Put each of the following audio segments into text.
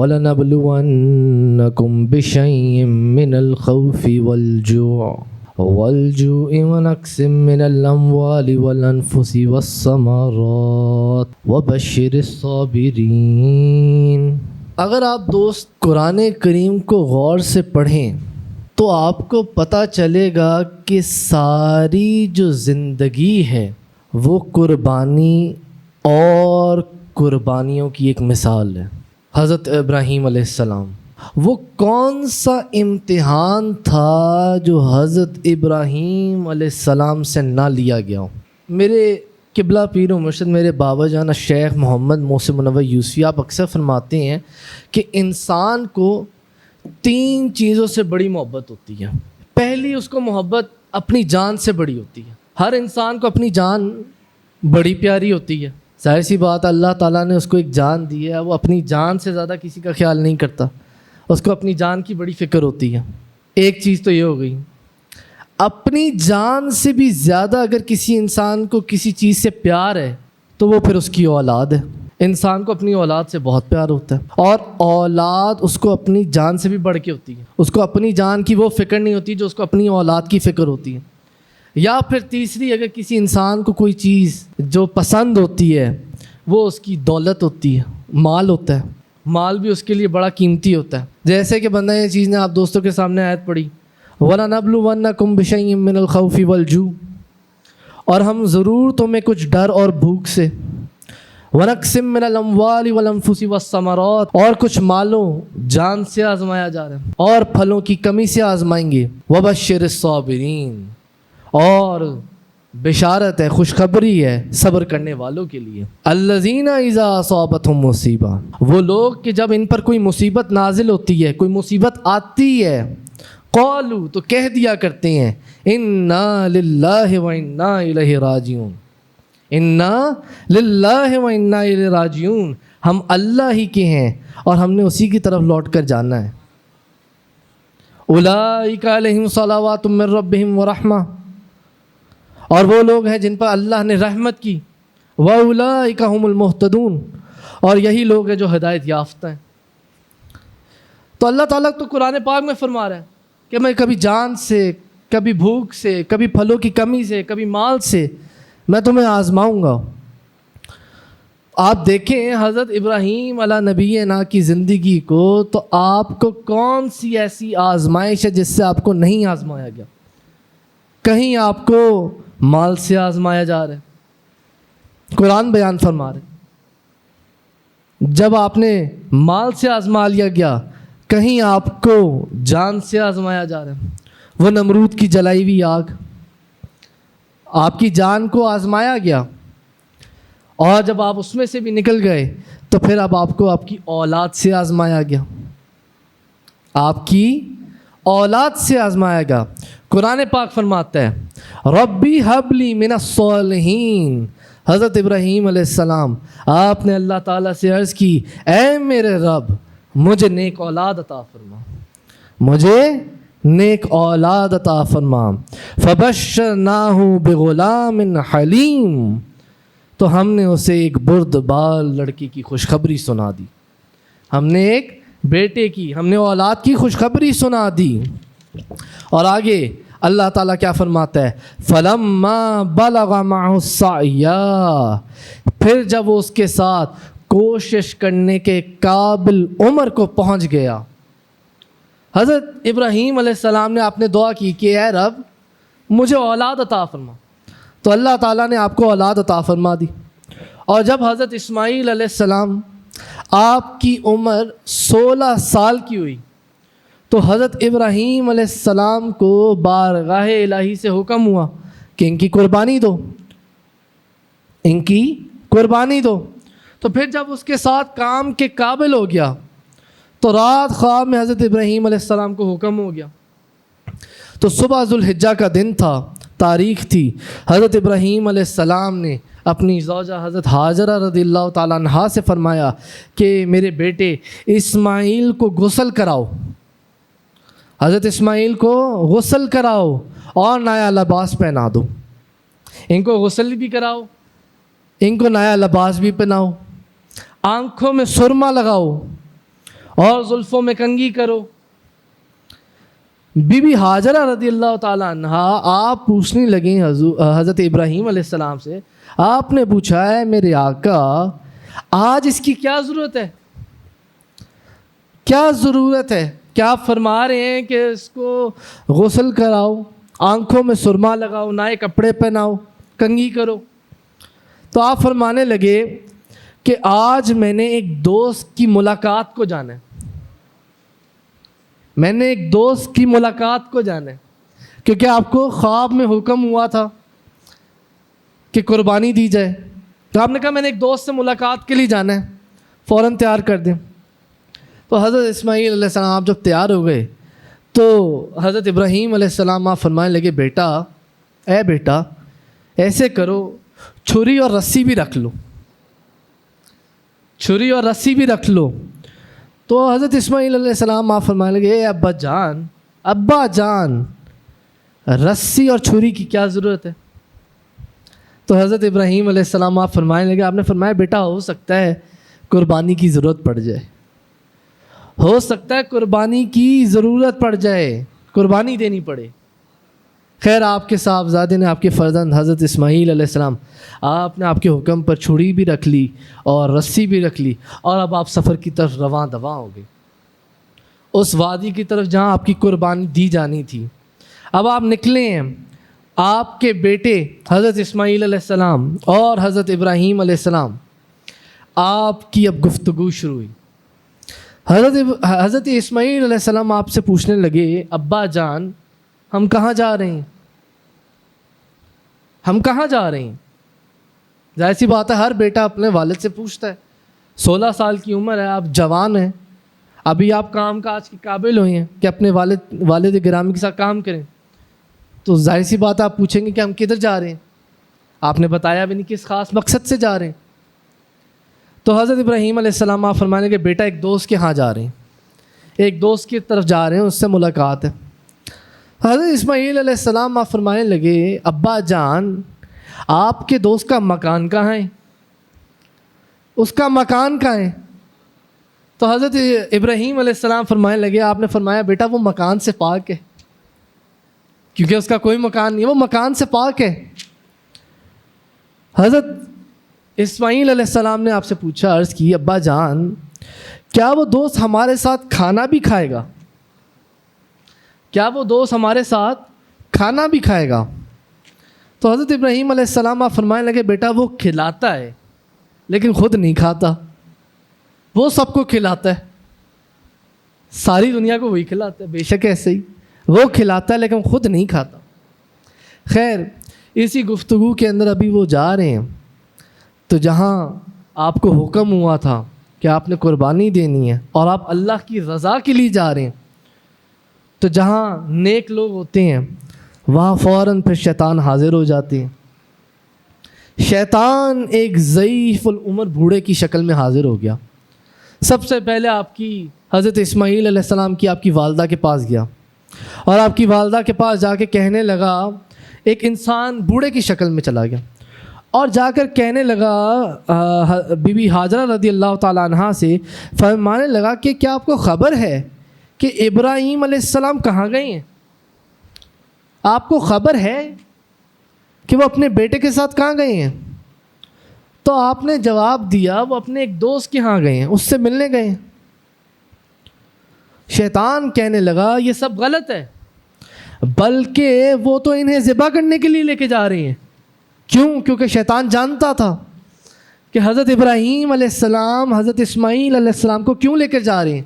وَلَنَبْلُوَنَّكُمْ بِشَيْءٍ مِّنَ الْخَوْفِ وَالْجُوعِ وَنَقْصٍ مِّنَ الْأَمْوَالِ وَالْأَنفُسِ وَالثَّمَرَاتِ وَبَشِّرِ الصَّابِرِينَ۔ اگر آپ دوست قرآن کریم کو غور سے پڑھیں تو آپ کو پتہ چلے گا کہ ساری جو زندگی ہے وہ قربانی اور قربانیوں کی ایک مثال ہے۔ حضرت ابراہیم علیہ السلام، وہ کون سا امتحان تھا جو حضرت ابراہیم علیہ السلام سے نہ لیا گیا ہو؟ میرے قبلہ پیر و مرشد میرے بابا جان شیخ محمد محسن منور یوسفی آپ اکثر فرماتے ہیں کہ انسان کو 3 چیزوں سے بڑی محبت ہوتی ہے۔ پہلی، اس کو محبت اپنی جان سے بڑی ہوتی ہے۔ ہر انسان کو اپنی جان بڑی پیاری ہوتی ہے، ظاہر سی بات اللہ تعالیٰ نے اس کو ایک جان دی ہے، وہ اپنی جان سے زیادہ کسی کا خیال نہیں کرتا، اس کو اپنی جان کی بڑی فکر ہوتی ہے۔ ایک چیز تو یہ ہو گئی۔ اپنی جان سے بھی زیادہ اگر کسی انسان کو کسی چیز سے پیار ہے تو وہ پھر اس کی اولاد ہے۔ انسان کو اپنی اولاد سے بہت پیار ہوتا ہے، اور اولاد اس کو اپنی جان سے بھی بڑھ کے ہوتی ہے۔ اس کو اپنی جان کی وہ فکر نہیں ہوتی جو اس کو اپنی اولاد کی فکر ہوتی ہے۔ یا پھر تیسری، اگر کسی انسان کو کوئی چیز جو پسند ہوتی ہے وہ اس کی دولت ہوتی ہے، مال ہوتا ہے۔ مال بھی اس کے لیے بڑا قیمتی ہوتا ہے۔ جیسے کہ بندہ یہ چیز نے آپ دوستوں کے سامنے آیت پڑھی، وَلَنَبْلُوَنَّكُمْ بِشَيْءٍ مِّنَ الْخَوْفِ وَالْجُوعِ، اور ہم ضرور تمہیں کچھ ڈر اور بھوک سے، وَنَقْصٍ مِّنَ الْأَمْوَالِ وَالْأَنفُسِ وَالثَّمَرَاتِ، اور کچھ مالوں جان سے آزمایا جا رہا ہے، اور پھلوں کی کمی سے آزمائیں گے، وَبَشِّرِ الصَّابِرِينَ، اور بشارت ہے، خوشخبری ہے صبر کرنے والوں کے لیے۔ الذین اذا اصابتہم مصیبہ، وہ لوگ کہ جب ان پر کوئی مصیبت نازل ہوتی ہے، کوئی مصیبت آتی ہے، قالوا، تو کہہ دیا کرتے ہیں، انا للہ و انا الیہ راجعون، انا للہ و انا الیہ راجعون، ہم اللہ ہی کے ہیں اور ہم نے اسی کی طرف لوٹ کر جانا ہے۔ اولئک علیہم صلوات من ربہم ورحمہ، اور وہ لوگ ہیں جن پر اللہ نے رحمت کی، وَأُولَئِكَ هُمُ الْمُهْتَدُونَ، اور یہی لوگ ہیں جو ہدایت یافتہ ہیں۔ تو اللہ تعالیٰ تو قرآن پاک میں فرما رہا ہے کہ میں کبھی جان سے، کبھی بھوک سے، کبھی پھلوں کی کمی سے، کبھی مال سے میں تمہیں آزماؤں گا۔ آپ دیکھیں حضرت ابراہیم علیہ نبینا کی زندگی کو، تو آپ کو کون سی ایسی آزمائش ہے جس سے آپ کو نہیں آزمایا گیا؟ کہیں آپ کو مال سے آزمایا جا رہا ہے، قرآن بیان فرما رہے جب آپ نے مال سے آزما لیا گیا، کہیں آپ کو جان سے آزمایا جا رہا ہے۔ وہ نمرود کی جلائی ہوئی آگ، آپ کی جان کو آزمایا گیا، اور جب آپ اس میں سے بھی نکل گئے تو پھر اب آپ کو آپ کی اولاد سے آزمایا گیا، آپ کی اولاد سے آزمایا گیا۔ قرآن پاک فرماتا ہے، ربی حب لی من الصالحین، حضرت ابراہیم علیہ السلام آپ نے اللہ تعالیٰ سے عرض کی، اے میرے رب مجھے نیک اولاد عطا فرما، مجھے نیک اولاد عطا فرما۔ فبشرناہ بغلام حلیم، تو ہم نے اسے ایک بردبار لڑکی کی خوشخبری سنا دی، ہم نے ایک بیٹے کی، ہم نے اولاد کی خوشخبری سنا دی۔ اور آگے اللہ تعالیٰ کیا فرماتا ہے، فَلَمَّا بَلَغَ مَعَهُ السَّعْيَ، پھر جب وہ اس کے ساتھ کوشش کرنے کے قابل عمر کو پہنچ گیا۔ حضرت ابراہیم علیہ السلام نے آپ نے دعا کی کہ اے رب مجھے اولاد عطا فرما، تو اللہ تعالیٰ نے آپ کو اولاد عطا فرما دی۔ اور جب حضرت اسماعیل علیہ السلام آپ کی عمر 16 سال کی ہوئی تو حضرت ابراہیم علیہ السلام کو بارگاہ الہی سے حکم ہوا کہ ان کی قربانی دو، ان کی قربانی دو۔ تو پھر جب اس کے ساتھ کام کے قابل ہو گیا تو رات خواب میں حضرت ابراہیم علیہ السلام کو حکم ہو گیا۔ تو صبح ذوالحجہ کا دن تھا، تاریخ تھی، حضرت ابراہیم علیہ السلام نے اپنی زوجہ حضرت حاجرہ رضی اللہ تعالیٰ عنہا سے فرمایا کہ میرے بیٹے اسماعیل کو غسل کراؤ، حضرت اسماعیل کو غسل کراؤ اور نیا لباس پہنا دو، ان کو غسل بھی کراؤ، ان کو نیا لباس بھی پہناؤ، آنکھوں میں سرما لگاؤ اور زلفوں میں کنگھی کرو۔ بی بی ہاجرہ رضی اللہ تعالیٰ عنہا آپ پوچھنے لگیں حضرت ابراہیم علیہ السلام سے، آپ نے پوچھا ہے میرے آقا آج اس کی کیا ضرورت ہے؟ کیا ضرورت ہے؟ کیا آپ فرما رہے ہیں کہ اس کو غسل کراؤ، آنکھوں میں سرما لگاؤ، نئے کپڑے پہناؤ، کنگھی کرو؟ تو آپ فرمانے لگے کہ آج میں نے ایک دوست کی ملاقات کو جانا ہے، میں نے ایک دوست کی ملاقات کو جانا ہے، کیونکہ آپ کو خواب میں حکم ہوا تھا کہ قربانی دی جائے، تو آپ نے کہا میں نے ایک دوست سے ملاقات کے لیے جانا ہے، فوراً تیار کر دیں۔ تو حضرت اسماعیل علیہ السلام آپ جب تیار ہو گئے تو حضرت ابراہیم علیہ السلام آپ فرمانے لگے بیٹا، اے بیٹا ایسے کرو، چھری اور رسی بھی رکھ لو، چھری اور رسی بھی رکھ لو۔ تو حضرت اسماعیل علیہ السلام آپ فرمانے لگے اے ابا جان رسی اور چھری کی کیا ضرورت ہے؟ تو حضرت ابراہیم علیہ السلام آپ فرمانے لگے، آپ نے فرمایا بیٹا ہو سکتا ہے قربانی کی ضرورت پڑ جائے، ہو سکتا ہے قربانی کی ضرورت پڑ جائے، قربانی دینی پڑے۔ خیر آپ کے صاحبزادے نے، آپ کے فرزند حضرت اسماعیل علیہ السلام، آپ نے آپ کے حکم پر چھری بھی رکھ لی اور رسی بھی رکھ لی، اور اب آپ سفر کی طرف رواں دواں ہو گئے، اس وادی کی طرف جہاں آپ کی قربانی دی جانی تھی۔ اب آپ نکلے ہیں، آپ کے بیٹے حضرت اسماعیل علیہ السلام اور حضرت ابراہیم علیہ السلام، آپ کی اب گفتگو شروع ہوئی۔ حضرت اسماعیل علیہ السلام آپ سے پوچھنے لگے ابا جان ہم کہاں جا رہے ہیں؟ ہم کہاں جا رہے ہیں؟ ظاہر سی بات ہے ہر بیٹا اپنے والد سے پوچھتا ہے، 16 سال کی عمر ہے، آپ جوان ہیں، ابھی آپ کام کاج کے قابل ہوئے ہیں کہ اپنے والد گرامی کے ساتھ کام کریں، تو ظاہر سی بات ہے آپ پوچھیں گے کہ ہم کدھر جا رہے ہیں؟ آپ نے بتایا بھی نہیں کس خاص مقصد سے جا رہے ہیں۔ تو حضرت ابراہیم علیہ السلام آپ فرمانے کہ بیٹا ایک دوست کے ہاں جا رہے ہیں، ایک دوست کی طرف جا رہے ہیں، اس سے ملاقات ہے۔ حضرت اسماعیل علیہ السلام آپ فرمانے لگے ابا جان آپ کے دوست کا مکان کہاں ہے؟ اس کا مکان کہاں ہے؟ تو حضرت ابراہیم علیہ السلام فرمانے لگے، آپ نے فرمایا بیٹا وہ مکان سے پاک ہے، کیونکہ اس کا کوئی مکان نہیں ہے، وہ مکان سے پاک ہے۔ حضرت اسماعیل علیہ السلام نے آپ سے پوچھا، عرض کی ابا جان کیا وہ دوست ہمارے ساتھ کھانا بھی کھائے گا؟ کیا وہ دوست ہمارے ساتھ کھانا بھی کھائے گا؟ تو حضرت ابراہیم علیہ السلام آپ فرمانے لگے بیٹا وہ کھلاتا ہے لیکن خود نہیں کھاتا، وہ سب کو کھلاتا ہے، ساری دنیا کو وہی کھلاتا ہے، بے شک ایسے ہی وہ کھلاتا ہے لیکن خود نہیں کھاتا۔ خیر اسی گفتگو کے اندر ابھی وہ جا رہے ہیں، تو جہاں آپ کو حکم ہوا تھا کہ آپ نے قربانی دینی ہے اور آپ اللہ کی رضا کے لیے جا رہے ہیں، تو جہاں نیک لوگ ہوتے ہیں وہاں فوراً پھر شیطان حاضر ہو جاتے ہیں۔ شیطان ایک ضعیف العمر بوڑھے کی شکل میں حاضر ہو گیا۔ سب سے پہلے آپ کی حضرت اسماعیل علیہ السلام کی آپ کی والدہ کے پاس گیا اور آپ کی والدہ کے پاس جا کے کہنے لگا، ایک انسان بوڑھے کی شکل میں چلا گیا اور جا کر کہنے لگا بی بی ہاجرہ رضی اللہ تعالیٰ عنہا سے، فرمانے لگا کہ کیا آپ کو خبر ہے کہ ابراہیم علیہ السلام کہاں گئے ہیں؟ آپ کو خبر ہے کہ وہ اپنے بیٹے کے ساتھ کہاں گئے ہیں؟ تو آپ نے جواب دیا وہ اپنے ایک دوست کے ہاں گئے ہیں، اس سے ملنے گئے ہیں۔ شیطان کہنے لگا یہ سب غلط ہے، بلکہ وہ تو انہیں ذبح کرنے کے لیے لے کے جا رہے ہیں۔ کیوں؟ کیونکہ شیطان جانتا تھا کہ حضرت ابراہیم علیہ السلام حضرت اسماعیل علیہ السلام کو کیوں لے کر جا رہے ہیں،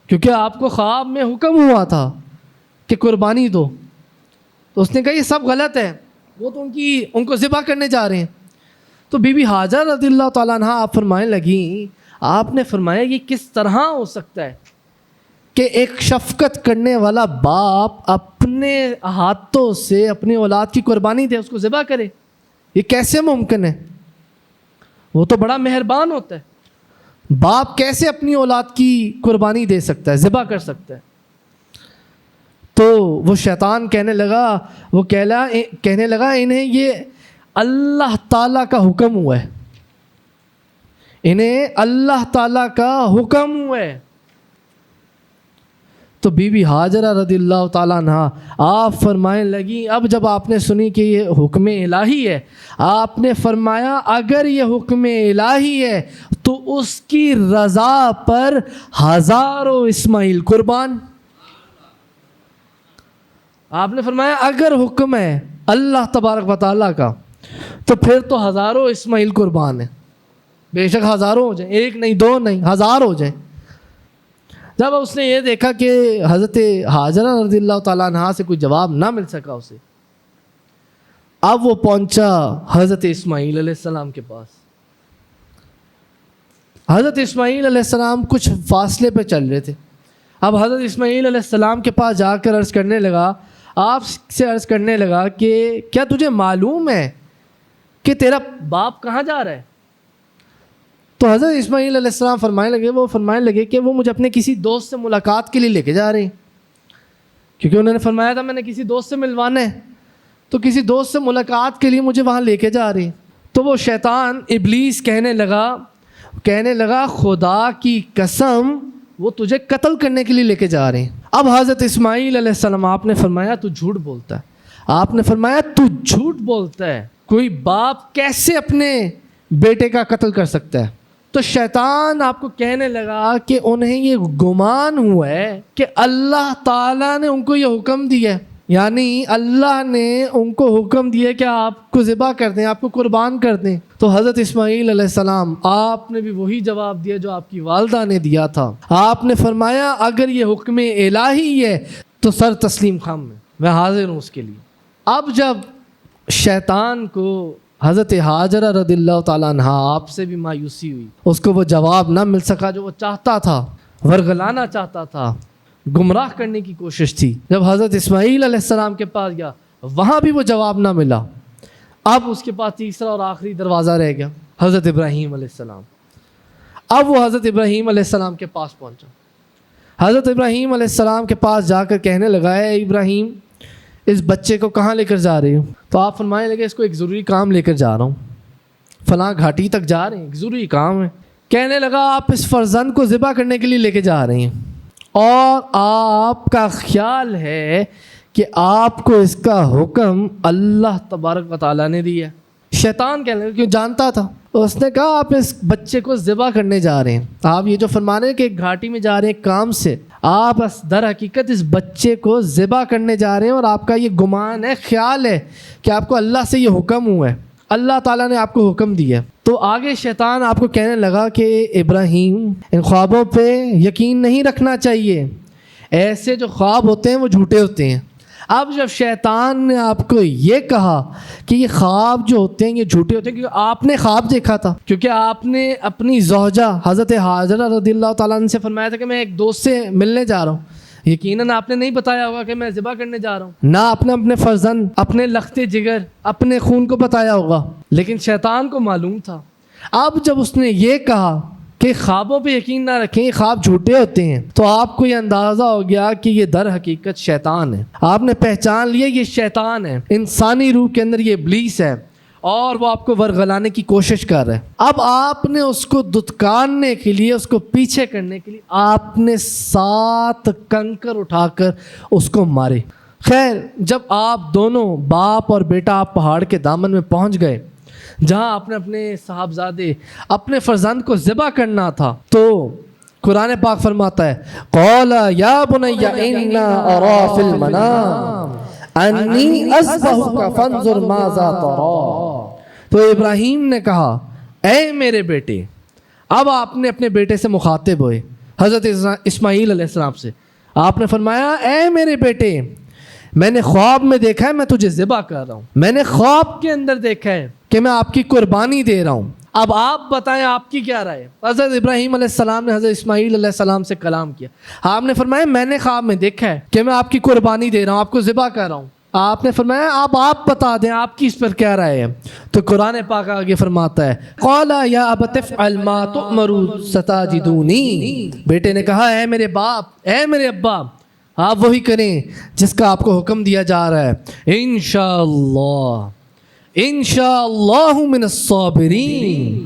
کیونکہ آپ کو خواب میں حکم ہوا تھا کہ قربانی دو، تو اس نے کہا یہ سب غلط ہے، وہ تو ان کو ذبح کرنے جا رہے ہیں۔ تو بی بی ہاجر رضی اللہ تعالیٰ عنہ آپ فرمانے لگیں، آپ نے فرمایا یہ کس طرح ہو سکتا ہے کہ ایک شفقت کرنے والا باپ اپنے ہاتھوں سے اپنی اولاد کی قربانی دے، اس کو ذبح کرے؟ یہ کیسے ممکن ہے؟ وہ تو بڑا مہربان ہوتا ہے، باپ کیسے اپنی اولاد کی قربانی دے سکتا ہے، ذبح کر سکتا ہے؟ تو وہ شیطان کہنے لگا انہیں یہ اللہ تعالیٰ کا حکم ہوا ہے، انہیں اللہ تعالیٰ کا حکم ہوا ہے۔ تو بی بی ہاجرہ رضی اللہ تعالیٰ عنہ آپ فرمائیں لگی، اب جب آپ نے سنی کہ یہ حکم الہی ہے، آپ نے فرمایا اگر یہ حکم الہی ہے تو اس کی رضا پر ہزاروں اسماعیل قربان۔ آپ نے فرمایا اگر حکم ہے اللہ تبارک و تعالیٰ کا تو پھر تو ہزاروں اسماعیل قربان ہیں، بے شک ہزاروں ہو جائیں، ایک نہیں دو نہیں ہزار ہو جائیں۔ جب اس نے یہ دیکھا کہ حضرت ہاجرہ رضی اللہ تعالیٰ عنہ سے کوئی جواب نہ مل سکا اسے، اب وہ پہنچا حضرت اسماعیل علیہ السلام کے پاس۔ حضرت اسماعیل علیہ السلام کچھ فاصلے پہ چل رہے تھے۔ اب حضرت اسماعیل علیہ السلام کے پاس جا کر عرض کرنے لگا، آپ سے عرض کرنے لگا کہ کیا تجھے معلوم ہے کہ تیرا باپ کہاں جا رہا ہے؟ تو حضرت اسماعیل علیہ السلام فرمانے لگے کہ وہ مجھے اپنے کسی دوست سے ملاقات کے لیے لے کے جا رہے ہیں، کیونکہ انہوں نے فرمایا تھا میں نے کسی دوست سے ملوانا ہے، تو کسی دوست سے ملاقات کے لیے مجھے وہاں لے کے جا رہے ہیں۔ تو وہ شیطان ابلیس کہنے لگا خدا کی قسم وہ تجھے قتل کرنے کے لیے لے کے جا رہے ہیں۔ اب حضرت اسماعیل علیہ السلام آپ نے فرمایا تو جھوٹ بولتا ہے، آپ نے فرمایا تو جھوٹ بولتا ہے، کوئی باپ کیسے اپنے بیٹے کا قتل کر سکتا ہے؟ تو شیطان آپ کو کہنے لگا کہ انہیں یہ گمان ہوا ہے کہ اللہ تعالیٰ نے ان کو یہ حکم دیا ہے، یعنی اللہ نے ان کو حکم دیا کہ آپ کو ذبح کر دیں، آپ کو قربان کر دیں۔ تو حضرت اسماعیل علیہ السلام آپ نے بھی وہی جواب دیا جو آپ کی والدہ نے دیا تھا۔ آپ نے فرمایا اگر یہ حکم الہی ہے تو سر تسلیم خم میں حاضر ہوں اس کے لیے۔ اب جب شیطان کو حضرت ہاجرہ رضی اللہ تعالیٰ عنہ آپ سے بھی مایوسی ہوئی، اس کو وہ جواب نہ مل سکا جو وہ چاہتا تھا، ورگلانا چاہتا تھا، گمراہ کرنے کی کوشش تھی۔ جب حضرت اسماعیل علیہ السلام کے پاس گیا وہاں بھی وہ جواب نہ ملا، اب اس کے پاس تیسرا اور آخری دروازہ رہ گیا، حضرت ابراہیم علیہ السلام۔ اب وہ حضرت ابراہیم علیہ السلام کے پاس پہنچا۔ حضرت ابراہیم علیہ السلام کے پاس جا کر کہنے لگا اے ابراہیم اس بچے کو کہاں لے کر جا رہے ہو؟ تو آپ فرمانے لگے اس کو ایک ضروری کام لے کر جا رہا ہوں، فلاں گھاٹی تک جا رہے ہیں، ایک ضروری کام ہے۔ کہنے لگا آپ اس فرزند کو ذبح کرنے کے لیے لے کے جا رہے ہیں اور آپ کا خیال ہے کہ آپ کو اس کا حکم اللہ تبارک و تعالیٰ نے دیا۔ شیطان کہنے لگا کیوں جانتا تھا، اس نے کہا آپ اس بچے کو ذبح کرنے جا رہے ہیں، آپ یہ جو فرمانے ہیں کہ ایک گھاٹی میں جا رہے ہیں کام سے، آپ در حقیقت اس بچے کو ذبح کرنے جا رہے ہیں اور آپ کا یہ گمان ہے، خیال ہے کہ آپ کو اللہ سے یہ حکم ہوا ہے، اللہ تعالیٰ نے آپ کو حکم دیا ہے۔ تو آگے شیطان آپ کو کہنے لگا کہ ابراہیم ان خوابوں پہ یقین نہیں رکھنا چاہیے، ایسے جو خواب ہوتے ہیں وہ جھوٹے ہوتے ہیں۔ اب جب شیطان نے آپ کو یہ کہا کہ یہ خواب جو ہوتے ہیں یہ جھوٹے ہوتے ہیں، کیونکہ آپ نے خواب دیکھا تھا، کیونکہ آپ نے اپنی زوجہ حضرت ہاجرہ رضی اللہ تعالیٰ عنہ سے فرمایا تھا کہ میں ایک دوست سے ملنے جا رہا ہوں، یقیناً آپ نے نہیں بتایا ہوگا کہ میں ذبح کرنے جا رہا ہوں، نہ آپ نے اپنے فرزند، اپنے لختے جگر، اپنے خون کو بتایا ہوگا، لیکن شیطان کو معلوم تھا۔ اب جب اس نے یہ کہا کہ خوابوں پہ یقین نہ رکھیں، خواب جھوٹے ہوتے ہیں، تو آپ کو یہ اندازہ ہو گیا کہ یہ در حقیقت شیطان ہے۔ آپ نے پہچان لیا یہ شیطان ہے، انسانی روح کے اندر یہ ابلیس ہے اور وہ آپ کو ورگلانے کی کوشش کر رہا ہے۔ اب آپ نے اس کو دھتکارنے کے لیے، اس کو پیچھے کرنے کے لیے آپ نے 7 کنکر اٹھا کر اس کو مارے۔ خیر جب آپ دونوں باپ اور بیٹا آپ پہاڑ کے دامن میں پہنچ گئے جہاں آپ نے اپنے صاحبزادے، اپنے فرزند کو ذبح کرنا تھا، تو قرآن پاک فرماتا ہے قال یا بنی انی ارا فی المنام انی اذبحک فانظر ماذا تری۔ تو ابراہیم نے کہا اے میرے بیٹے، اب آپ نے اپنے بیٹے سے مخاطب ہوئے حضرت اسماعیل علیہ السلام سے، آپ نے فرمایا اے میرے بیٹے میں نے خواب میں دیکھا ہے میں تجھے ذبح کر رہا ہوں، میں نے خواب کے اندر دیکھا ہے کہ میں آپ کی قربانی دے رہا ہوں، اب آپ بتائیں آپ کی کیا رائے ہے؟ حضرت ابراہیم علیہ السلام نے حضرت اسماعیل علیہ السلام سے کلام کیا، آپ نے فرمایا میں نے خواب میں دیکھا ہے کہ میں آپ کی قربانی دے رہا ہوں، آپ کو ذبح کر رہا ہوں، آپ نے فرمایا آپ بتا دیں آپ کی اس پر کیا رائے ہے؟ تو قرآن پاک آگے فرماتا ہے قال یا ابت افعل ما تؤمر ستجدونی، بیٹے نے کہا اے میرے باپ، اے میرے ابا، آپ وہی کریں جس کا آپ کو حکم دیا جا رہا ہے، انشاءاللہ من الصابرین،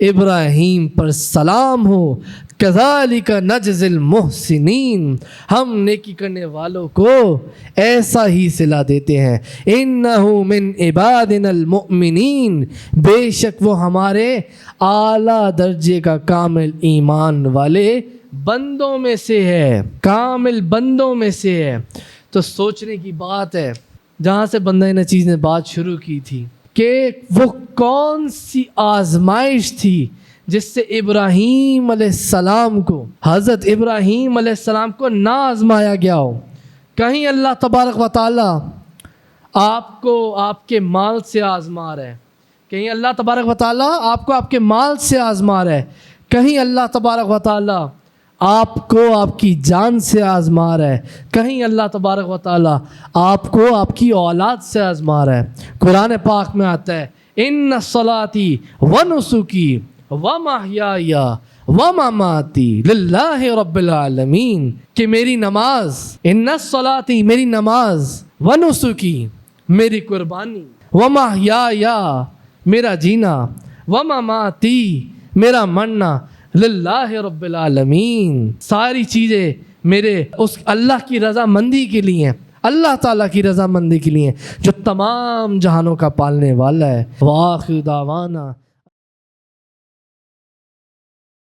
ابراہیم پر سلام ہو، کذالک نجزی المحسنین، ہم نیکی کرنے والوں کو ایسا ہی صلہ دیتے ہیں، انہ من عبادنا المؤمنین، بے شک وہ ہمارے اعلیٰ درجے کا کامل ایمان والے بندوں میں سے ہے، کامل بندوں میں سے ہے۔ تو سوچنے کی بات ہے جہاں سے بندہ نچیز نے بات شروع کی تھی کہ وہ کون سی آزمائش تھی جس سے ابراہیم علیہ السلام کو، حضرت ابراہیم علیہ السلام کو نہ آزمایا گیا ہو۔ کہیں اللہ تبارک و تعالی آپ کو آپ کے مال سے آزما رہا ہے، کہیں اللہ تبارک و تعالی آپ کو آپ کے مال سے آزما رہا ہے، کہیں اللہ تبارک و تعالی آپ کو آپ کی جان سے آزما رہا ہے، کہیں اللہ تبارک و تعالی آپ کو آپ کی اولاد سے آزما رہا ہے۔ قرآن پاک میں آتا ہے ان صلاتی و نسکی و محیای و مماتی للہ رب العالمین، کہ میری نماز، ان صلاتی میری نماز، و نسکی میری قربانی، و محیای میرا جینا، و مماتی میرا مرنا، للہ رب العالمین، ساری چیزیں میرے اس اللہ کی رضا مندی کے لیے ہیں، اللہ تعالیٰ کی رضا مندی کے لیے جو تمام جہانوں کا پالنے والا ہے۔ وآخر دعوانا